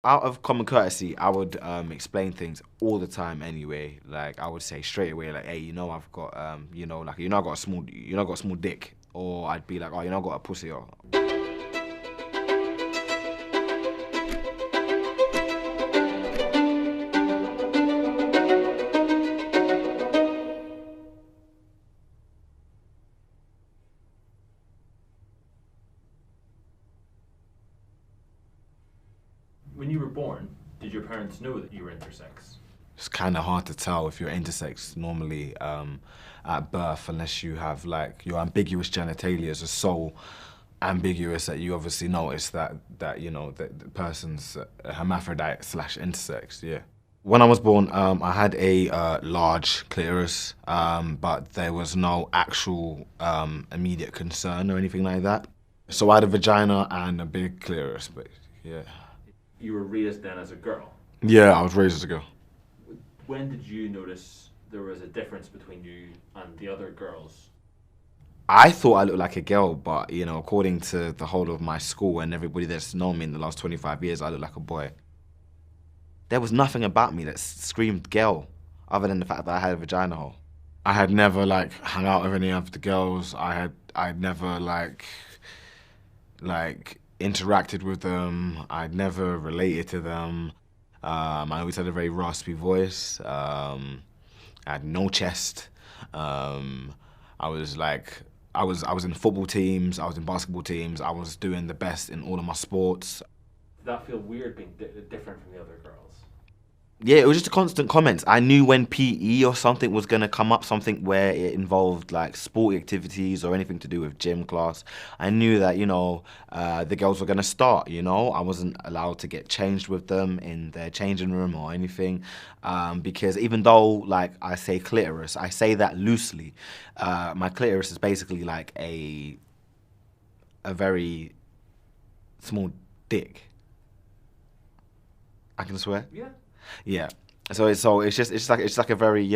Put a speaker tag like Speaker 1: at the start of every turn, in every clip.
Speaker 1: Out of common courtesy, I would explain things all the time anyway. Like I would say straight away, like, hey, I've got like I got a small, I got a small dick, or I'd be like, oh, I got a pussy, or
Speaker 2: When you were born, did your parents know that you were intersex?
Speaker 1: it's kind of hard to tell if you're intersex normally at birth, unless you have like your ambiguous genitalia is so ambiguous that you obviously notice that that the person's a hermaphrodite slash intersex. Yeah. When I was born, I had a large clitoris, but there was no actual immediate concern or anything like that. So I had a vagina and a big clitoris, but yeah.
Speaker 2: You were raised then as a girl.
Speaker 1: Yeah, I was raised as a girl.
Speaker 2: When did you notice there was a difference between you and the other girls?
Speaker 1: I thought I looked like a girl, but according to the whole of my school and everybody that's known me in the last 25 years, I look like a boy. There was nothing about me that screamed girl, other than the fact that I had a vagina hole. I had never like hung out with any of the girls. I'd never like interacted with them. I'd never related to them. I always had a very raspy voice. I had no chest. I was like, I was in football teams. I was in basketball teams. I was doing the best in all of my sports.
Speaker 2: Did that feel weird being different from the other girls?
Speaker 1: Yeah, it was just a constant comments. I knew when PE or something was going to come up, something where it involved like sport activities or anything to do with gym class. I knew that, the girls were going to start, I wasn't allowed to get changed with them in their changing room or anything. Because even though, like, I say clitoris, I say that loosely. My clitoris is basically like a very small dick. I can swear?
Speaker 2: Yeah.
Speaker 1: Yeah. So it's just like a very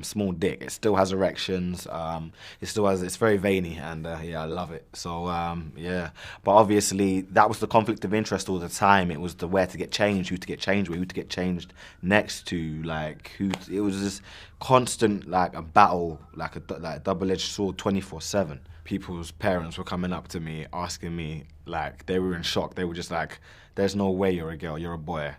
Speaker 1: small dick. It still has erections. It's very veiny, and yeah, I love it. So yeah, but obviously that was the conflict of interest all the time. It was the where to get changed, who to get changed with, who to get changed next to, like who. It was this constant like a battle, like a double-edged sword, 24/7. People's parents were coming up to me asking me, like, they were in shock. They were just like, "There's no way you're a girl. You're a boy."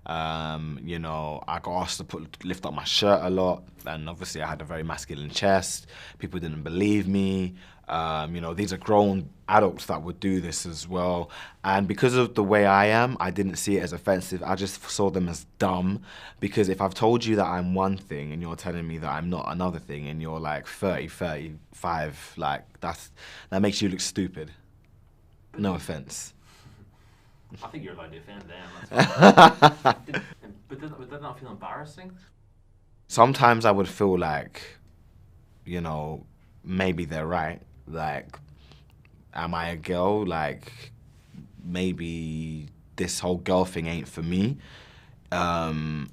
Speaker 1: I got asked to lift up my shirt a lot, and obviously I had a very masculine chest. People didn't believe me. These are grown adults that would do this as well. And because of the way I am, I didn't see it as offensive. I just saw them as dumb. Because if I've told you that I'm one thing and you're telling me that I'm not another thing, and you're like 30, 35, like that makes you look stupid. No offense.
Speaker 2: I think you're allowed to offend them. But did that not feel embarrassing?
Speaker 1: Sometimes I would feel like, maybe they're right. Like, am I a girl? Like, maybe this whole girl thing ain't for me. And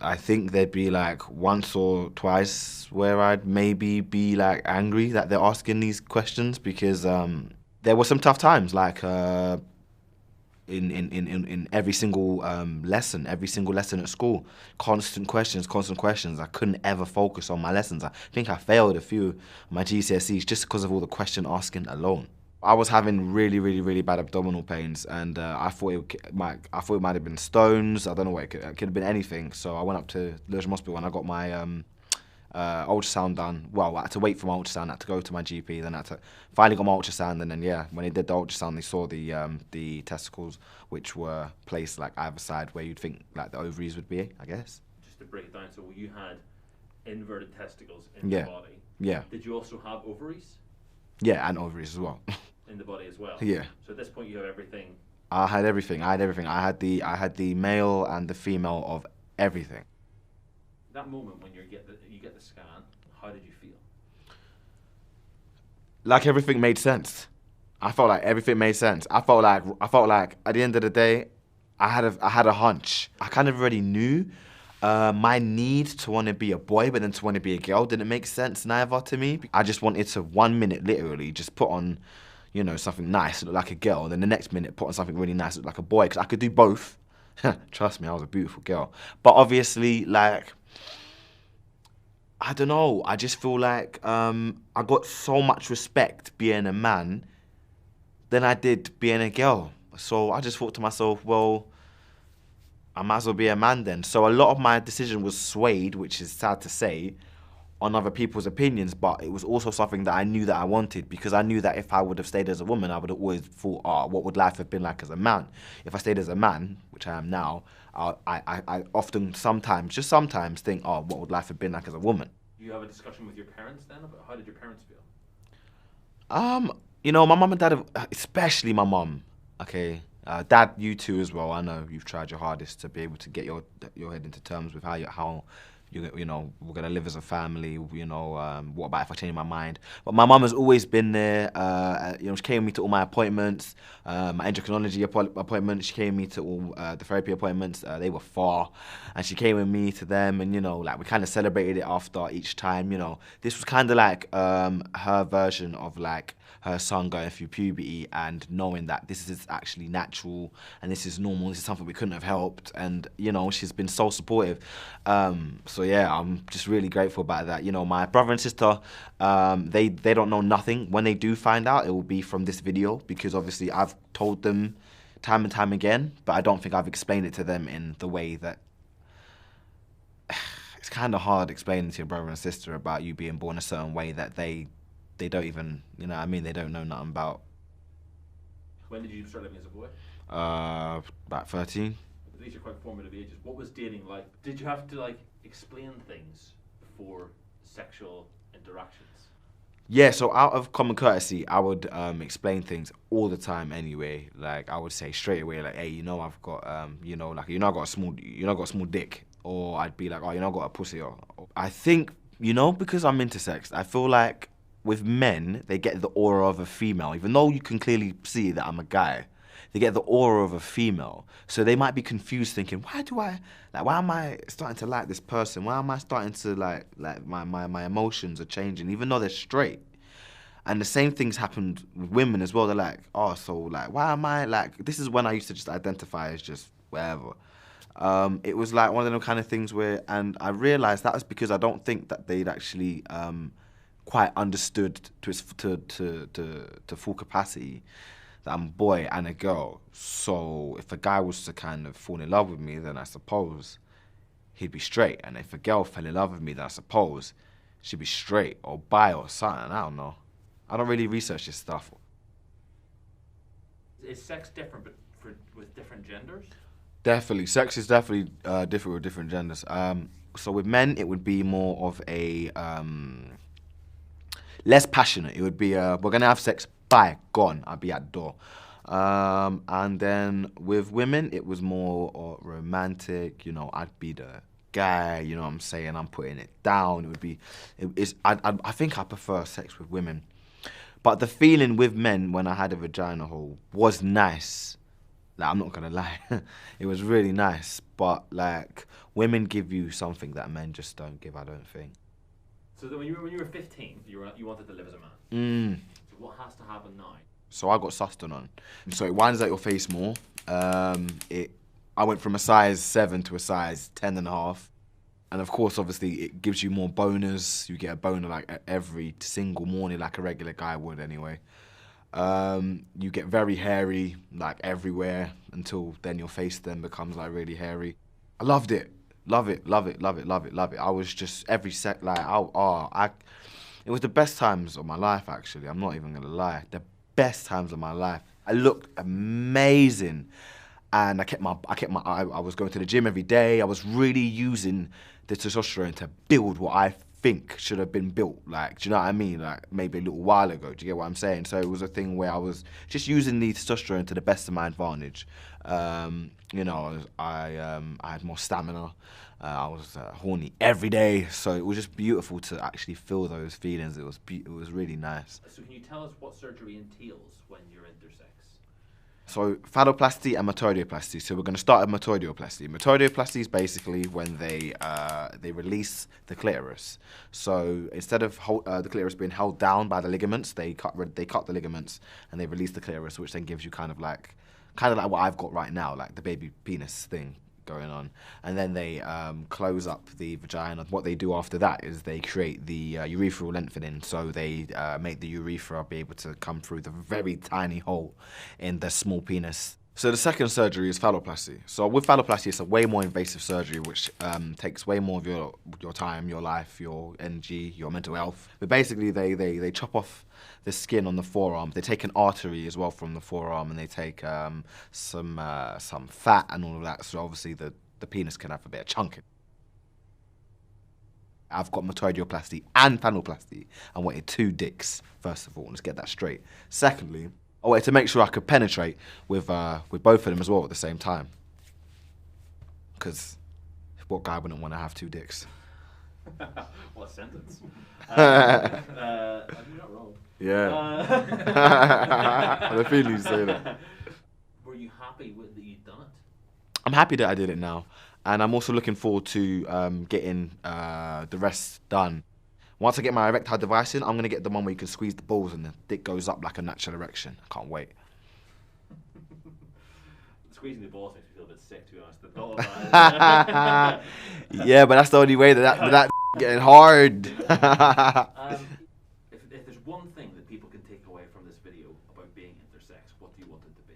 Speaker 1: I think there'd be like once or twice where I'd maybe be like angry that they're asking these questions, because there were some tough times, like in every single lesson, at school. Constant questions. I couldn't ever focus on my lessons. I think I failed a few of my GCSEs just because of all the question asking alone. I was having really, really, really bad abdominal pains, and I thought it might have been stones. I don't know what it could have been anything. So I went up to Lewisham Hospital and I got my ultrasound done. Well, I had to wait for my ultrasound. I had to go to my GP. Then I had to finally got my ultrasound, and then yeah, when they did the ultrasound, they saw the testicles, which were placed like either side where you'd think like the ovaries would be, I guess.
Speaker 2: Just to break it down, so you had inverted testicles in
Speaker 1: Yeah.
Speaker 2: the body.
Speaker 1: Yeah.
Speaker 2: Did you also have ovaries
Speaker 1: Yeah, and ovaries as well.
Speaker 2: in the body as well?
Speaker 1: Yeah.
Speaker 2: So at this point, you have everything.
Speaker 1: I had everything. I had the male and the female of everything.
Speaker 2: That moment when you get the scan, how did you feel?
Speaker 1: Like everything made sense. I felt like everything made sense. I felt like at the end of the day, I had a hunch. I kind of already knew my need to want to be a boy, but then to want to be a girl didn't make sense neither to me. I just wanted to 1 minute literally just put on, something nice, look like a girl, and then the next minute put on something really nice, look like a boy, because I could do both. Trust me, I was a beautiful girl. But obviously, like, I don't know. I just feel like I got so much respect being a man than I did being a girl. So I just thought to myself, well, I might as well be a man then. So a lot of my decision was swayed, which is sad to say, on other people's opinions, but it was also something that I knew that I wanted, because I knew that if I would have stayed as a woman, I would have always thought, oh, what would life have been like as a man? If I stayed as a man, which I am now, I often sometimes, just sometimes think, oh, what would life have been like as a woman?
Speaker 2: You have a discussion with your parents then about how did your parents feel?
Speaker 1: You know, my mum and dad, especially my mum, okay, dad, you too as well. I know you've tried your hardest to be able to get your head into terms with how you know, we're gonna live as a family. You know, what about if I change my mind? But my mum has always been there. You know, she came with me to all my appointments, my endocrinology appointments. She came with me to all the therapy appointments. They were far, and she came with me to them. And you know, like we kind of celebrated it after each time. You know, this was kind of like her version of like her son going through puberty and knowing that this is actually natural and this is normal, this is something we couldn't have helped, and you know, she's been so supportive. So yeah, I'm just really grateful about that. You know, my brother and sister, they don't know nothing. When they do find out, it will be from this video, because obviously I've told them time and time again, but I don't think I've explained it to them in the way that it's kind of hard explaining to your brother and sister about you being born a certain way that they don't even, you know what I mean, they don't know nothing about.
Speaker 2: When did you start living as a boy?
Speaker 1: About 13.
Speaker 2: These are quite formative ages. What was dating like? Did you have to like explain things before sexual interactions?
Speaker 1: Yeah, so out of common courtesy, I would explain things all the time anyway. Like I would say straight away, like, hey, you know, I've got you know, like, you know, I got a small dick, or I'd be like, oh, you know, I got a pussy. Or I think, you know, because I'm intersex, I feel like with men, they get the aura of a female, even though you can clearly see that I'm a guy. They get the aura of a female, so they might be confused, thinking, why am I starting to like this person? Why am I starting to like my emotions are changing, even though they're straight? And the same things happened with women as well. They're like, oh, so like, why am I like? This is when I used to just identify as just whatever. It was like one of them kind of things where, and I realized that was because I don't think that they'd actually quite understood to full capacity that I'm a boy and a girl. So if a guy was to kind of fall in love with me, then I suppose he'd be straight. And if a girl fell in love with me, then I suppose she'd be straight or bi or something. I don't know. I don't really research this stuff.
Speaker 2: Is sex different with different genders?
Speaker 1: Definitely. Sex is definitely different with different genders. So with men, it would be more of a less passionate. It would be we're gonna have sex, bye, gone. I'll be at the door. And then with women, it was more romantic. You know, I'd be the guy. You know what I'm saying? I'm putting it down. It would be. I think I prefer sex with women, but the feeling with men when I had a vagina hole was nice. Like, I'm not gonna lie, it was really nice. But like, women give you something that men just don't give, I don't think.
Speaker 2: So then when you were 15, you wanted to live as a man. So what has to happen now?
Speaker 1: So I got sussed on. So it winds out your face more. I went from a size 7 to a size 10.5. And of course, obviously, it gives you more boners. You get a boner like every single morning, like a regular guy would anyway. You get very hairy, like everywhere, until then your face then becomes like really hairy. I loved it. Love it, love it, love it, love it, love it. I was just every sec like, it was the best times of my life, actually. I'm not even gonna lie. The best times of my life. I looked amazing. And I was going to the gym every day. I was really using the testosterone to build what I think should have been built. Like, do you know what I mean? Like, maybe a little while ago. Do you get what I'm saying? So it was a thing where I was just using the testosterone to the best of my advantage. You know, I had more stamina. I was horny every day. So it was just beautiful to actually feel those feelings. It was really nice.
Speaker 2: So can you tell us what surgery entails when you're intersex?
Speaker 1: So phalloplasty and metoidioplasty. So we're going to start with metoidioplasty. Metoidioplasty is basically when they release the clitoris. So instead of the clitoris being held down by the ligaments, they cut the ligaments and they release the clitoris, which then gives you kind of like kind of like what I've got right now, like the baby penis thing going on. And then they close up the vagina. What they do after that is they create the urethral lengthening, so they make the urethra be able to come through the very tiny hole in the small penis. So the second surgery is phalloplasty. So with phalloplasty, it's a way more invasive surgery, which takes way more of your time, your life, your energy, your mental health. But basically, they chop off the skin on the forearm. They take an artery as well from the forearm, and they take some fat and all of that. So obviously, the penis can have a bit of chunking. I've got metoidioplasty and phalloplasty. I wanted 2 dicks, first of all. Let's get that straight. Secondly, I wanted to make sure I could penetrate with both of them as well at the same time. Because what guy wouldn't want to have 2 dicks?
Speaker 2: What a sentence. You're not wrong.
Speaker 1: Yeah. I feel you say that.
Speaker 2: Were you happy with that you'd done it?
Speaker 1: I'm happy that I did it now. And I'm also looking forward to getting the rest done. Once I get my erectile device in, I'm going to get the one where you can squeeze the balls and the dick goes up like a natural erection. I can't wait.
Speaker 2: Squeezing the balls makes me feel a bit sick, to be honest. The thought about it.
Speaker 1: Yeah, but that's the only way that getting hard.
Speaker 2: If there's one thing that people can take away from this video about being intersex, what do you want it to be?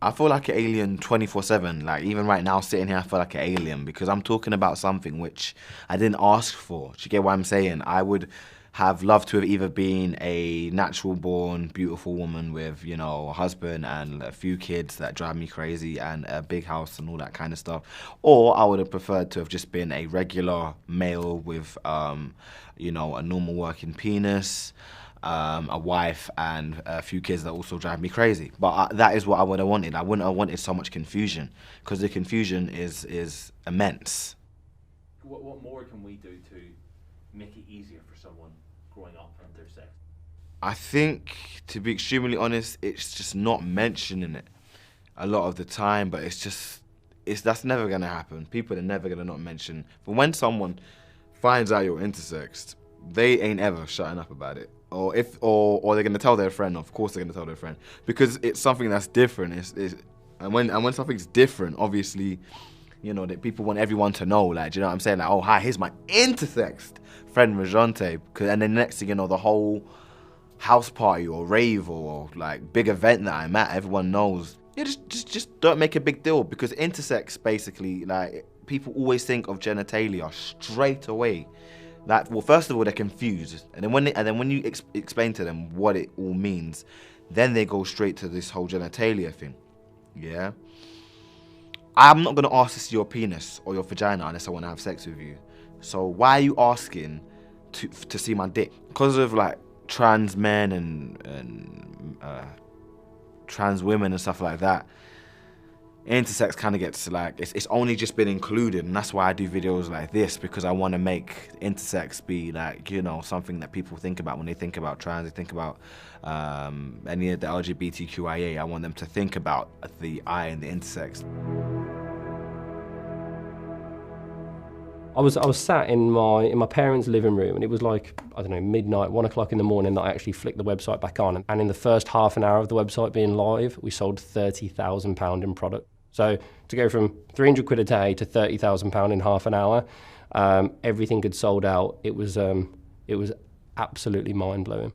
Speaker 1: I feel like an alien 24/7. Like, even right now, sitting here, I feel like an alien because I'm talking about something which I didn't ask for. Do you get what I'm saying? I would have loved to have either been a natural-born, beautiful woman with, you know, a husband and a few kids that drive me crazy and a big house and all that kind of stuff. Or I would have preferred to have just been a regular male with, you know, a normal working penis, a wife and a few kids that also drive me crazy. But that is what I would have wanted. I wouldn't have wanted so much confusion because the confusion is immense.
Speaker 2: What more can we do to make it easier for someone growing up intersex?
Speaker 1: I think, to be extremely honest, it's just not mentioning it a lot of the time, but that's never gonna happen. People are never gonna not mention. But when someone finds out you're intersexed, they ain't ever shutting up about it. Or they're gonna tell their friend. Of course, they're gonna tell their friend because it's something that's different. And when something's different, obviously, you know, that people want everyone to know. Like, do you know what I'm saying? Like, oh, hi, here's my intersexed friend Rajante. And then the next thing you know, the whole house party or rave or like big event that I'm at, everyone knows. Yeah, just don't make a big deal because intersex basically, like, people always think of genitalia straight away. That, well, first of all, they're confused, and then when you explain to them what it all means, then they go straight to this whole genitalia thing. Yeah, I'm not gonna ask to see your penis or your vagina unless I want to have sex with you. So why are you asking to see my dick? Because of like trans men and trans women and stuff like that, intersex kind of gets like, it's only just been included, and that's why I do videos like this, because I want to make intersex be like, you know, something that people think about when they think about trans, they think about any of the LGBTQIA. I want them to think about the I and the intersex.
Speaker 3: I was sat in my parents' living room, and it was like, I don't know, midnight, 1 o'clock in the morning, that I actually flicked the website back on. And in the first half an hour of the website being live, we sold £30,000 in product. So to go from 300 quid a day to £30,000 in half an hour, everything had sold out. It was absolutely mind blowing.